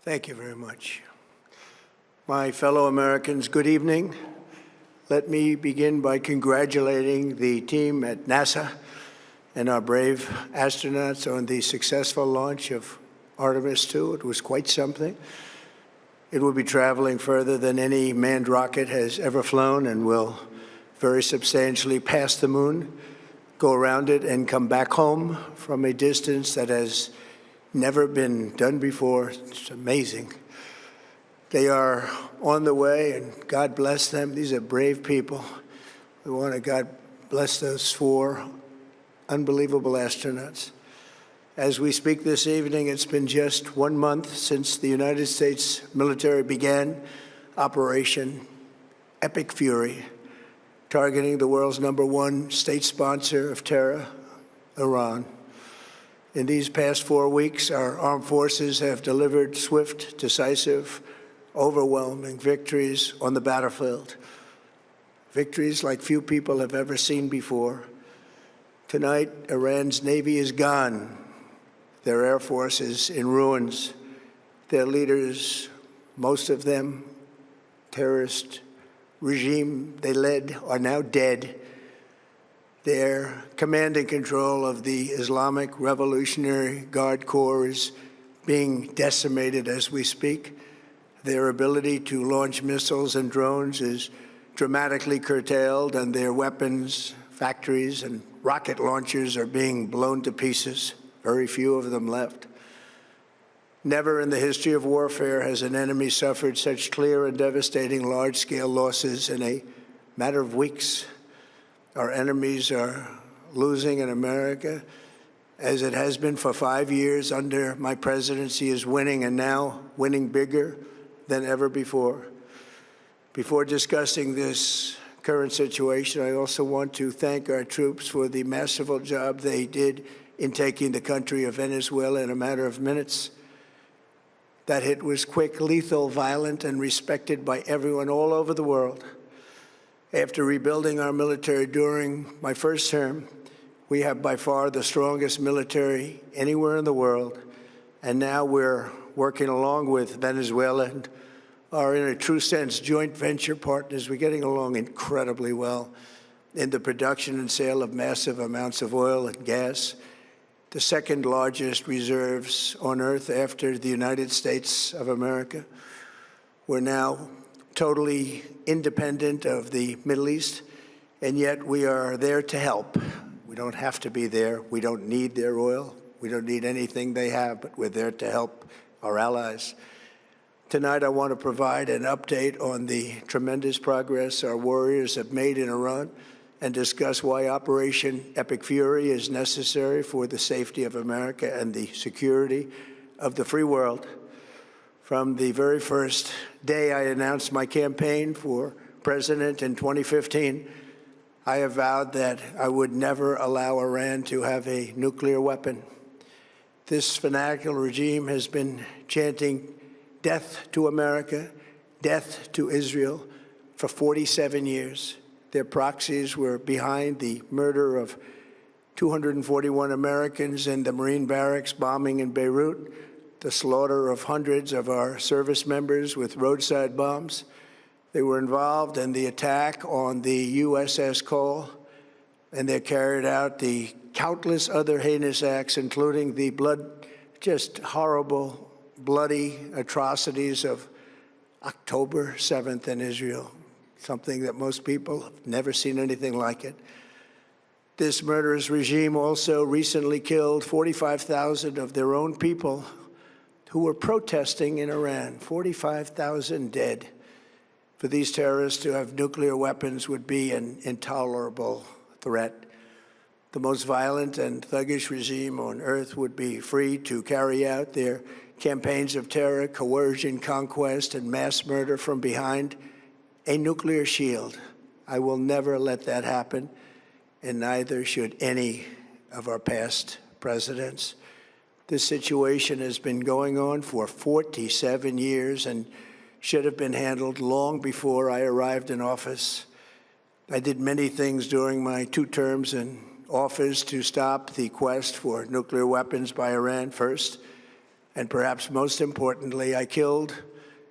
Thank you very much. My fellow Americans, good evening. Let me begin by congratulating the team at NASA and our brave astronauts on the successful launch of Artemis II. It was quite something. It will be traveling further than any manned rocket has ever flown and will very substantially pass the moon, go around it, and come back home from a distance that has never been done before. It's amazing. They are on the way, and God bless them. These are brave people. We want to God bless those four unbelievable astronauts. As we speak this evening, it's been just 1 month since the United States military began Operation Epic Fury, targeting the world's #1 state sponsor of terror, Iran. In these past 4 weeks, our armed forces have delivered swift, decisive, overwhelming victories on the battlefield. Victories like few people have ever seen before. Tonight, Iran's Navy is gone. Their Air Force is in ruins. Their leaders, most of them terrorist regime they led, are now dead. Their command and control of the Islamic Revolutionary Guard Corps is being decimated as we speak. Their ability to launch missiles and drones is dramatically curtailed, and their weapons, factories, and rocket launchers are being blown to pieces. Very few of them left. Never in the history of warfare has an enemy suffered such clear and devastating large-scale losses in a matter of weeks. Our enemies are losing, in America, as it has been for 5 years under my presidency, is winning, and now winning bigger than ever before. Before discussing this current situation, I also want to thank our troops for the masterful job they did in taking the country of Venezuela in a matter of minutes. That hit was quick, lethal, violent, and respected by everyone all over the world. After rebuilding our military during my first term, we have by far the strongest military anywhere in the world. And now we're working along with Venezuela and are, in a true sense, joint venture partners. We're getting along incredibly well in the production and sale of massive amounts of oil and gas, the second largest reserves on Earth after the United States of America. We're now totally independent of the Middle East, and yet we are there to help. We don't have to be there. We don't need their oil. We don't need anything they have, but we're there to help our allies. Tonight, I want to provide an update on the tremendous progress our warriors have made in Iran and discuss why Operation Epic Fury is necessary for the safety of America and the security of the free world. From the very first day I announced my campaign for president in 2015, I have vowed that I would never allow Iran to have a nuclear weapon. This fanatical regime has been chanting death to America, death to Israel for 47 years. Their proxies were behind the murder of 241 Americans in the Marine barracks bombing in Beirut, the slaughter of hundreds of our service members with roadside bombs. They were involved in the attack on the USS Cole, and they carried out the countless other heinous acts, including the just horrible, bloody atrocities of October 7th in Israel, something that most people have never seen anything like it. This murderous regime also recently killed 45,000 of their own people who were protesting in Iran. 45,000 dead. For these terrorists to have nuclear weapons would be an intolerable threat. The most violent and thuggish regime on earth would be free to carry out their campaigns of terror, coercion, conquest, and mass murder from behind a nuclear shield. I will never let that happen, and neither should any of our past presidents. This situation has been going on for 47 years and should have been handled long before I arrived in office. I did many things during my 2 terms in office to stop the quest for nuclear weapons by Iran. First, And perhaps most importantly, I killed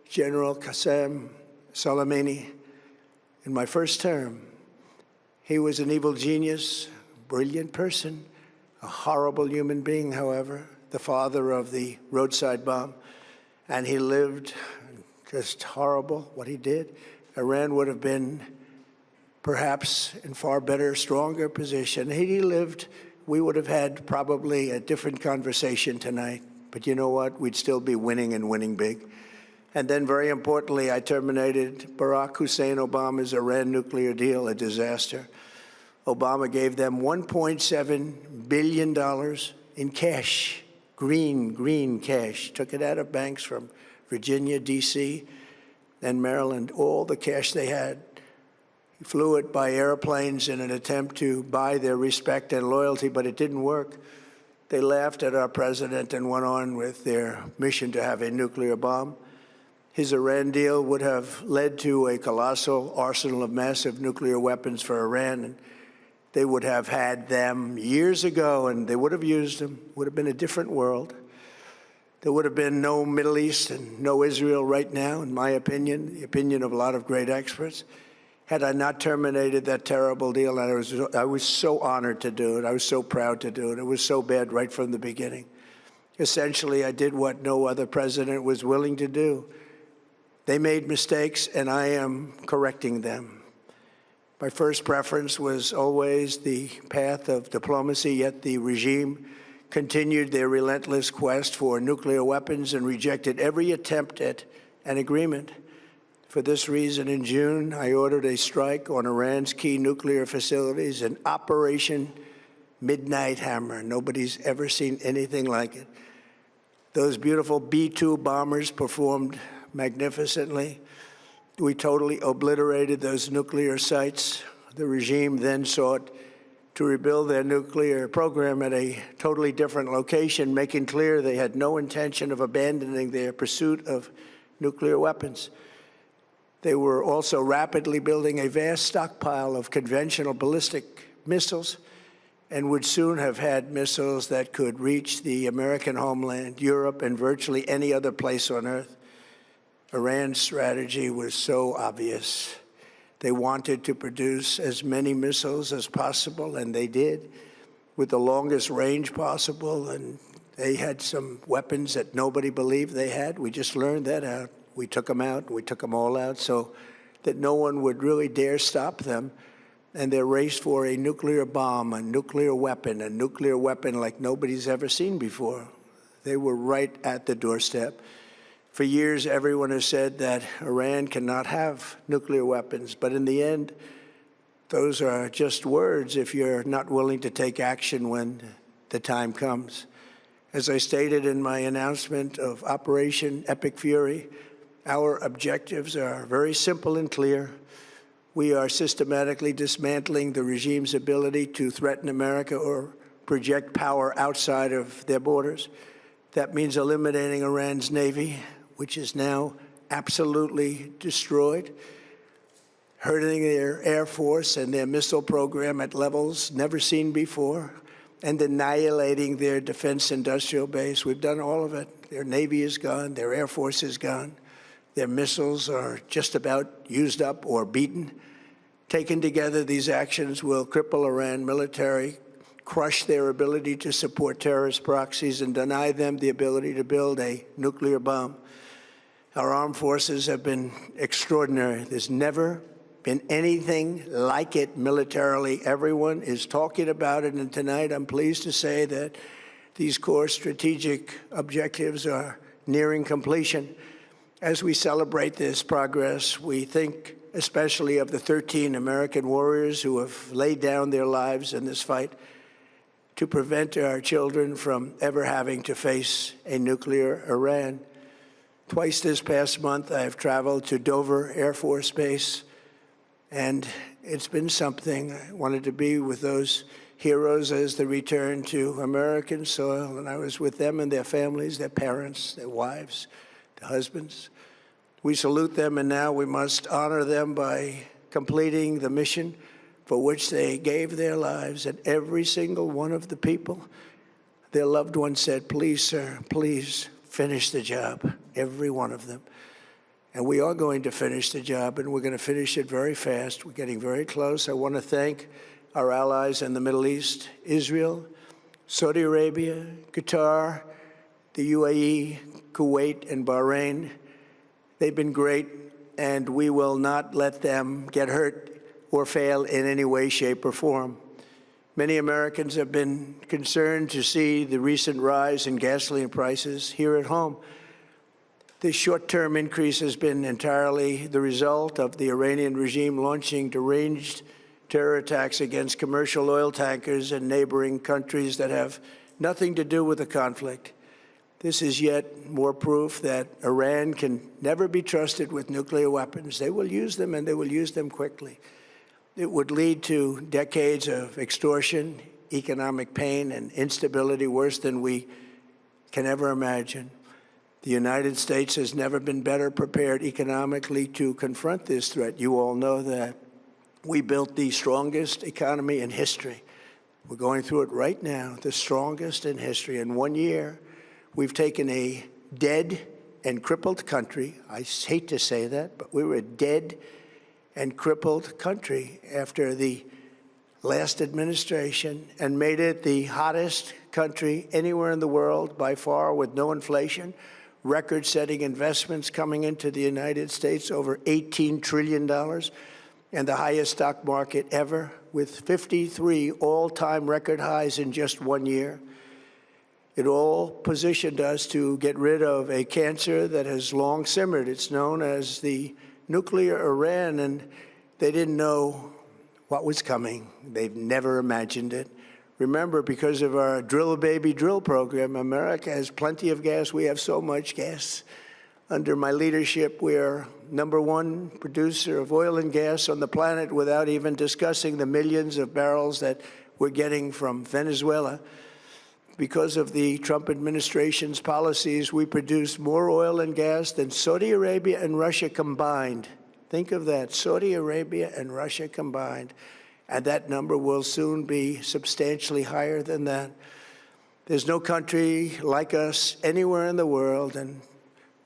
General Qasem Soleimani in my first term. He was an evil genius, brilliant person, a horrible human being, however, the father of the roadside bomb. And he lived just horrible, what he did. Iran would have been perhaps in far better, stronger position. Had he lived, we would have had probably a different conversation tonight. But you know what? We'd still be winning and winning big. And then, very importantly, I terminated Barack Hussein Obama's Iran nuclear deal, a disaster. Obama gave them $1.7 billion in cash, green cash. Took it out of banks from Virginia, D.C., and Maryland, all the cash they had. He flew it by airplanes in an attempt to buy their respect and loyalty, but it didn't work. They laughed at our president and went on with their mission to have a nuclear bomb. His Iran deal would have led to a colossal arsenal of massive nuclear weapons for Iran, and they would have had them years ago, and they would have used them. It would have been a different world. There would have been no Middle East and no Israel right now, in my opinion, the opinion of a lot of great experts, had I not terminated that terrible deal. And I was so honored to do it. I was so proud to do it. It was so bad right from the beginning. Essentially, I did what no other president was willing to do. They made mistakes, and I am correcting them. My first preference was always the path of diplomacy, yet the regime continued their relentless quest for nuclear weapons and rejected every attempt at an agreement. For this reason, in June, I ordered a strike on Iran's key nuclear facilities, an Operation Midnight Hammer. Nobody's ever seen anything like it. Those beautiful B-2 bombers performed magnificently. We totally obliterated those nuclear sites. The regime then sought to rebuild their nuclear program at a totally different location, making clear they had no intention of abandoning their pursuit of nuclear weapons. They were also rapidly building a vast stockpile of conventional ballistic missiles and would soon have had missiles that could reach the American homeland, Europe, and virtually any other place on Earth. Iran's strategy was so obvious. They wanted to produce as many missiles as possible, and they did, with the longest range possible. And they had some weapons that nobody believed they had. We just learned that out. We took them out. We took them all out so that no one would really dare stop them. And their race for a nuclear bomb, a nuclear weapon like nobody's ever seen before. They were right at the doorstep. For years, everyone has said that Iran cannot have nuclear weapons. But in the end, those are just words if you're not willing to take action when the time comes. As I stated in my announcement of Operation Epic Fury, our objectives are very simple and clear. We are systematically dismantling the regime's ability to threaten America or project power outside of their borders. That means eliminating Iran's Navy, which is now absolutely destroyed, hurting their Air Force and their missile program at levels never seen before, and annihilating their defense industrial base. We've done all of it. Their Navy is gone. Their Air Force is gone. Their missiles are just about used up or beaten. Taken together, these actions will cripple Iran military, crush their ability to support terrorist proxies, and deny them the ability to build a nuclear bomb. Our armed forces have been extraordinary. There's never been anything like it militarily. Everyone is talking about it, and tonight I'm pleased to say that these core strategic objectives are nearing completion. As we celebrate this progress, we think especially of the 13 American warriors who have laid down their lives in this fight to prevent our children from ever having to face a nuclear Iran. Twice this past month, I've traveled to Dover Air Force Base, and it's been something. I wanted to be with those heroes as they return to American soil, and I was with them and their families, their parents, their wives, their husbands. We salute them, and now we must honor them by completing the mission for which they gave their lives. And every single one of the people, their loved ones said, "Please, sir, please finish the job, every one of them. And we are going to finish the job, and we're going to finish it very fast. We're getting very close. I want to thank our allies in the Middle East, Israel, Saudi Arabia, Qatar, the UAE, Kuwait, and Bahrain. They've been great, and we will not let them get hurt or fail in any way, shape, or form. Many Americans have been concerned to see the recent rise in gasoline prices here at home. This short-term increase has been entirely the result of the Iranian regime launching deranged terror attacks against commercial oil tankers in neighboring countries that have nothing to do with the conflict. This is yet more proof that Iran can never be trusted with nuclear weapons. They will use them, and they will use them quickly. It would lead to decades of extortion, economic pain, and instability worse than we can ever imagine. The United States has never been better prepared economically to confront this threat. You all know that. We built the strongest economy in history. We're going through it right now, the strongest in history. In 1 year, we've taken a dead and crippled country. I hate to say that, but we were a dead and crippled country after the last administration and made it the hottest country anywhere in the world by far, with no inflation, record-setting investments coming into the United States, over $18 trillion, and the highest stock market ever, with 53 all-time record highs in just 1 year. It all positioned us to get rid of a cancer that has long simmered. It's known as the nuclear Iran, and they didn't know what was coming. They've never imagined it. Remember, because of our Drill Baby Drill program, America has plenty of gas. We have so much gas. Under my leadership, we are #1 producer of oil and gas on the planet, without even discussing the millions of barrels that we're getting from Venezuela. Because of the Trump administration's policies, we produce more oil and gas than Saudi Arabia and Russia combined. Think of that, Saudi Arabia and Russia combined. And that number will soon be substantially higher than that. There's no country like us anywhere in the world, and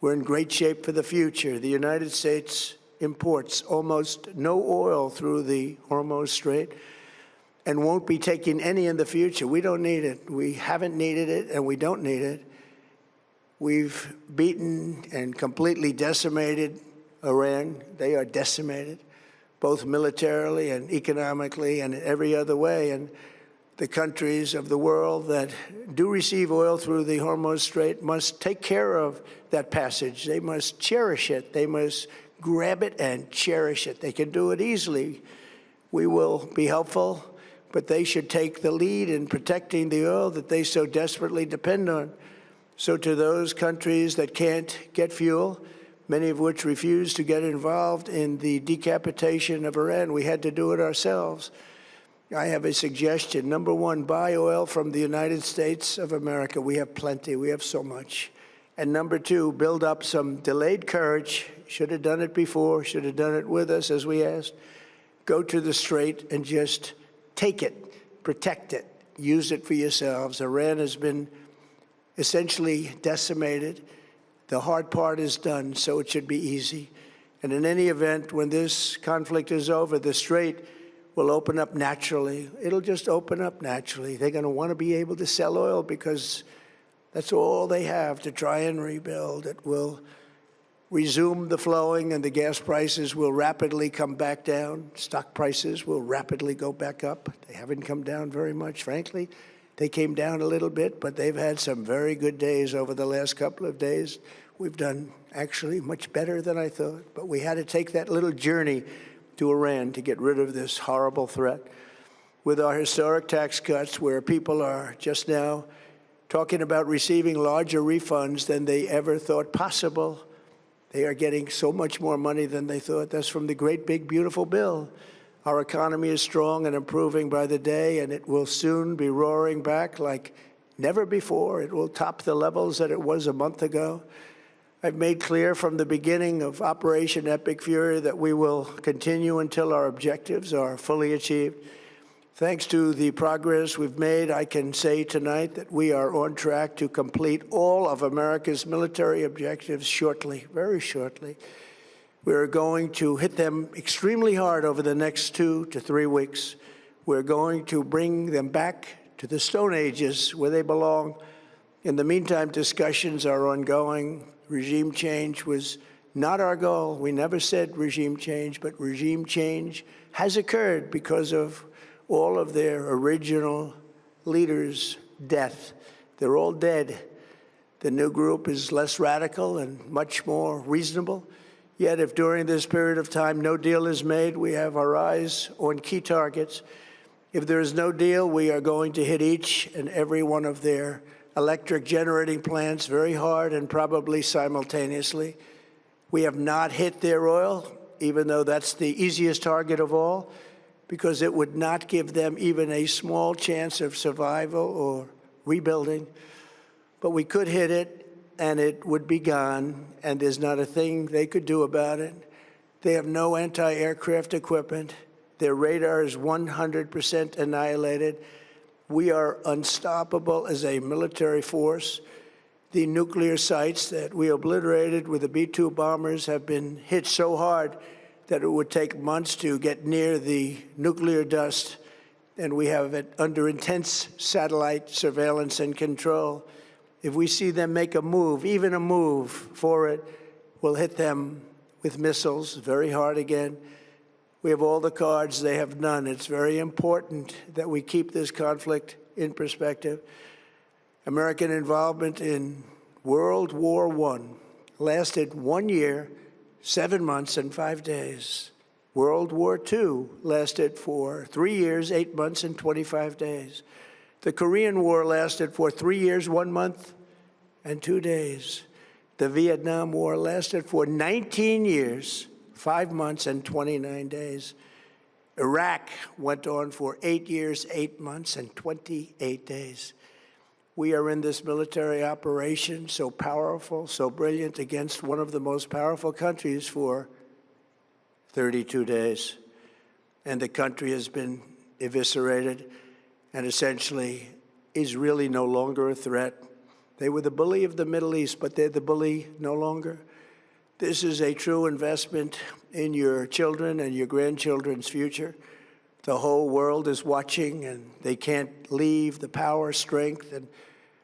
we're in great shape for the future. The United States imports almost no oil through the Hormuz Strait and won't be taking any in the future. We don't need it. We haven't needed it, and we don't need it. We've beaten and completely decimated Iran. They are decimated, both militarily and economically and in every other way. And the countries of the world that do receive oil through the Hormuz Strait must take care of that passage. They must cherish it. They must grab it and cherish it. They can do it easily. We will be helpful, but they should take the lead in protecting the oil that they so desperately depend on. So to those countries that can't get fuel, many of which refuse to get involved in the decapitation of Iran, we had to do it ourselves. I have a suggestion. #1, buy oil from the United States of America. We have plenty. We have so much. And #2, build up some delayed courage. Should have done it before. Should have done it with us, as we asked. Go to the Strait and just take it, protect it, use it for yourselves. Iran has been essentially decimated. The hard part is done, so it should be easy. And in any event, when this conflict is over, the Strait will open up naturally. It'll just open up naturally. They're going to want to be able to sell oil because that's all they have to try and rebuild. It will resume the flowing, and the gas prices will rapidly come back down. Stock prices will rapidly go back up. They haven't come down very much, frankly. They came down a little bit, but they've had some very good days over the last couple of days. We've done actually much better than I thought, but we had to take that little journey to Iran to get rid of this horrible threat. With our historic tax cuts, where people are just now talking about receiving larger refunds than they ever thought possible, they are getting so much more money than they thought. That's from the great, big, beautiful bill. Our economy is strong and improving by the day, and it will soon be roaring back like never before. It will top the levels that it was a month ago. I've made clear from the beginning of Operation Epic Fury that we will continue until our objectives are fully achieved. Thanks to the progress we've made, I can say tonight that we are on track to complete all of America's military objectives shortly, very shortly. We're going to hit them extremely hard over the next 2 to 3 weeks. We're going to bring them back to the Stone Ages where they belong. In the meantime, discussions are ongoing. Regime change was not our goal. We never said regime change, but regime change has occurred because of all of their original leaders' death. They're all dead. The new group is less radical and much more reasonable. Yet if during this period of time no deal is made, we have our eyes on key targets. If there is no deal, we are going to hit each and every one of their electric generating plants very hard and probably simultaneously. We have not hit their oil, even though that's the easiest target of all, because it would not give them even a small chance of survival or rebuilding. But we could hit it, and it would be gone, and there's not a thing they could do about it. They have no anti-aircraft equipment. Their radar is 100% annihilated. We are unstoppable as a military force. The nuclear sites that we obliterated with the B-2 bombers have been hit so hard that it would take months to get near the nuclear dust, and we have it under intense satellite surveillance and control. If we see them make a move, even a move for it, we'll hit them with missiles very hard again. We have all the cards, they have none. It's very important that we keep this conflict in perspective. American involvement in World War I lasted 1 year, 7 months, and 5 days. World War II lasted for 3 years, 8 months, and 25 days. The Korean War lasted for 3 years, 1 month, and 2 days. The Vietnam War lasted for 19 years, 5 months, and 29 days. Iraq went on for 8 years, 8 months, and 28 days. We are in this military operation, so powerful, so brilliant, against one of the most powerful countries for 32 days. And the country has been eviscerated and essentially is really no longer a threat. They were the bully of the Middle East, but they're the bully no longer. This is a true investment in your children and your grandchildren's future. The whole world is watching, and they can't leave the power, strength, and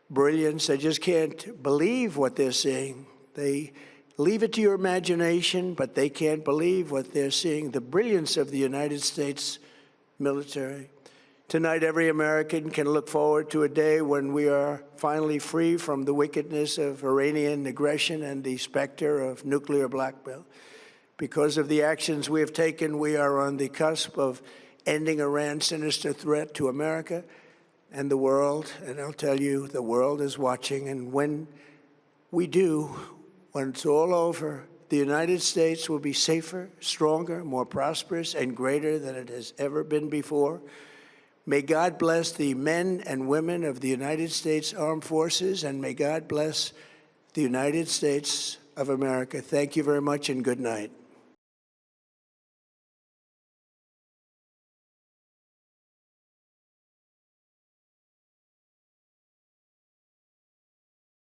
brilliance. They just can't believe what they're seeing. They leave it to your imagination, but they can't believe what they're seeing, the brilliance of the United States military. Tonight, every American can look forward to a day when we are finally free from the wickedness of Iranian aggression and the specter of nuclear blackmail. Because of the actions we have taken, we are on the cusp of ending Iran's sinister threat to America and the world. And I'll tell you, the world is watching. And when we do, when it's all over, the United States will be safer, stronger, more prosperous, and greater than it has ever been before. May God bless the men and women of the United States Armed Forces, and may God bless the United States of America. Thank you very much, and good night.